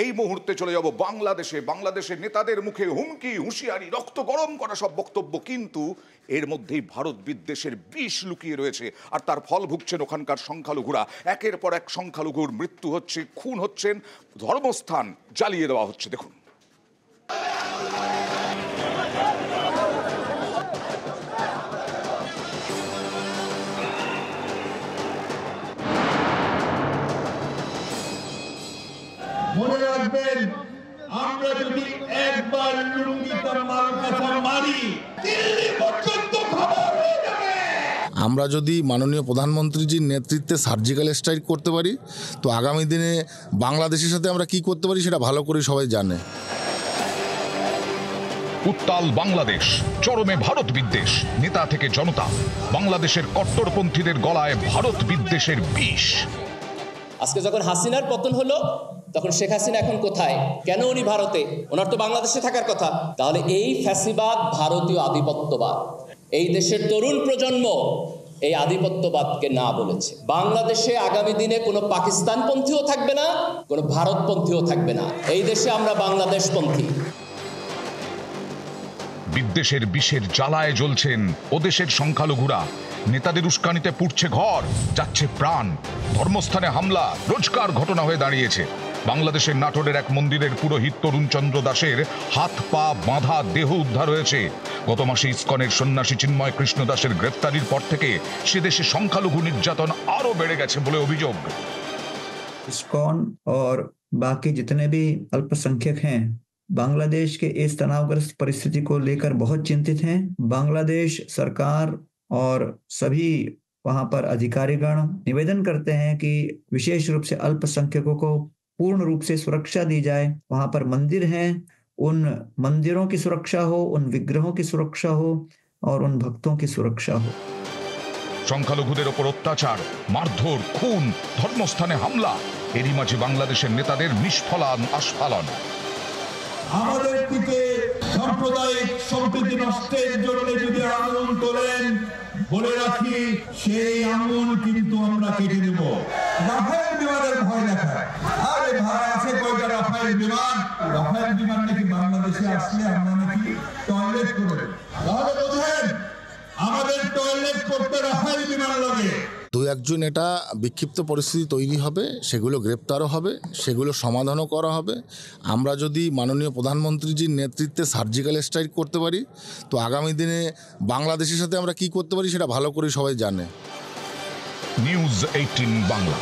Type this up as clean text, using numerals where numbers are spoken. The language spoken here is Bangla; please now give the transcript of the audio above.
এই মুহূর্তে চলে যাব বাংলাদেশে। বাংলাদেশের নেতাদের মুখে হুমকি, হুঁশিয়ারি, রক্ত গরম করা সব বক্তব্য, কিন্তু এর মধ্যেই ভারত বিদ্বেষের বিষ লুকিয়ে রয়েছে। আর তার ফল ভুগছেন ওখানকার সংখ্যালঘুরা। একের পর এক সংখ্যালঘুর মৃত্যু হচ্ছে, খুন হচ্ছেন, ধর্মস্থান জ্বালিয়ে দেওয়া হচ্ছে। দেখুন। মনে রাখবেন, আমরা যদি একবার লুঙ্গিটা মালকাটা মারি, দিল্লি পর্যন্ত খবর হয়ে যাবে। আমরা যদি মাননীয় প্রধানমন্ত্রীজির নেতৃত্বে সার্জিক্যাল স্ট্রাইক করতে পারি, তো আগামী দিনে বাংলাদেশের সাথে আমরা কি করতে পারি সেটা ভালো করে সবাই জানে। উত্তাল বাংলাদেশ, চরমে ভারত বিদ্বেষ, নেতা থেকে জনতা, বাংলাদেশের কট্টরপন্থীদের গলায় ভারত বিদ্বেষের বিষ। আজকে যখন হাসিনার পতন হলো, তখন শেখ হাসিনা এখন কোথায়? কেন উনি ভারতে? ওনার তো বাংলাদেশে থাকার কথা। তাহলে এই ফ্যাসিবাদ ভারতীয় আধিপত্যবাদ, এই দেশের তরুণ প্রজন্ম এই আধিপত্যবাদকে না বলেছে। বাংলাদেশে আগামী দিনে কোনো পাকিস্তানপন্থীও থাকবে না, কোনো ভারতপন্থীও থাকবে না। এই দেশে আমরা বাংলাদেশপন্থী। বিদ্বেষের বিষের জ্বালায় জ্বলছেন ওদেশের সংখ্যালঘুরা। নেতাদের উস্কানিতে পুড়ছে ঘর, যাচ্ছে প্রাণ। ধর্মস্থানে হামলা রোজকার ঘটনা হয়ে দাঁড়িয়েছে। বাংলাদেশের নাটোরের এক মন্দিরের পুরোহিত তরুণচন্দ্র দাসের হাত পা বাঁধা দেহ উদ্ধার হয়েছে। গত মাসে ইসকনের সন্ন্যাসী চিন্ময় কৃষ্ণ দাসের গ্রেফতারির পর থেকে সে দেশে সংখ্যালঘু নির্যাতন আরো বেড়ে গেছে বলে অভিযোগ। इस्कॉन और बाकी जितने भी अल्पसंख्यक हैं, बांग्लादेश के इस तनावग्रस्त परिस्थिति को लेकर बहुत चिंतित हैं। बांग्लादेश सरकार और सभी वहां पर अधिकारीगण निवेदन करते हैं कि विशेष रूप से अल्पसंख्यकों को पूर्ण रूप से सुरक्षा दी जाए। वहां पर मंदिर हैं, उन मंदिरों की सुरक्षा हो, उन विग्रहों की सुरक्षा हो और उन भक्तों की सुरक्षा हो। সংখ্যালঘুদের ওপর অত্যাচার, মারধর, খুন, ধর্মস্থানে হামলা, এরই মাঝে বাংলাদেশের নেতাদের নিষ্ফলান আস্ফালন। আমাদের দিকে সাম্প্রদায়িক সম্প্রীতি নষ্টের জন্য যদি আন্দোলন তোলেন, বলে রাখি সেই আন্দোলন কিন্তু আমরা কেটে দেব। রাফায়েল বিমানের ভয় দেখায়, আরে ভাই আছে কয়টা রাফায়েল বিমান? রাফায়েল বিমান নাকি বাংলাদেশে আসলে আমরা নাকি টয়লেট করে, তাহলে বোঝেন আমাদের টয়লেট করতে রাফায়েল বিমান লাগে। দু একজন এটা বিক্ষিপ্ত পরিস্থিতি তৈরি হবে, সেগুলো গ্রেপ্তারও হবে, সেগুলো সমাধানও করা হবে। আমরা যদি মাননীয় প্রধানমন্ত্রীজির নেতৃত্বে সার্জিক্যাল স্ট্রাইক করতে পারি, তো আগামী দিনে বাংলাদেশের সাথে আমরা কি করতে পারি সেটা ভালো করে সবাই জানে। নিউজ 18 বাংলা।